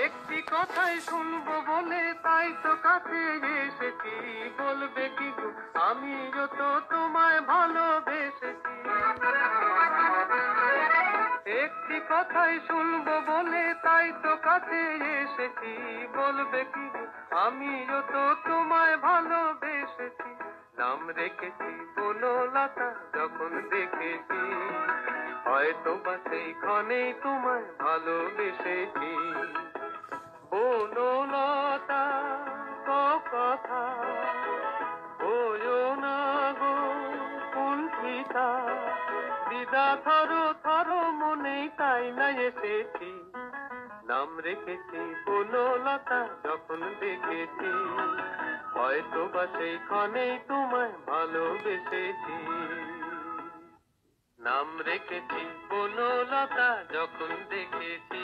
একটি কথাই শুনবো বলে তাই তো কাছে এসেছি, বলবে কি গো আমিও তো তোমায় ভালোবেসেছি। একটি কথাই শুনবো বলে তাই তো কাছে এসেছি, বলবে কি গো আমিও তো তোমায় ভালোবেসেছি। নাম রেখেছি বনলতা যখন দেখেছি, হয়তো বা সেইখানেই তোমায় ভালোবেসেছি। বনলতা কথা হয়ো না গো কুণ্ঠিতা, দিদা থরো থরো মনেই তাই না এসেছি। নাম রেখেছি বনলতা যখন দেখেছি, হয়তো বা সেইখানেই তোমায় ভালোবেসেছি। নাম রেখেছি বনলতা যখন দেখেছি।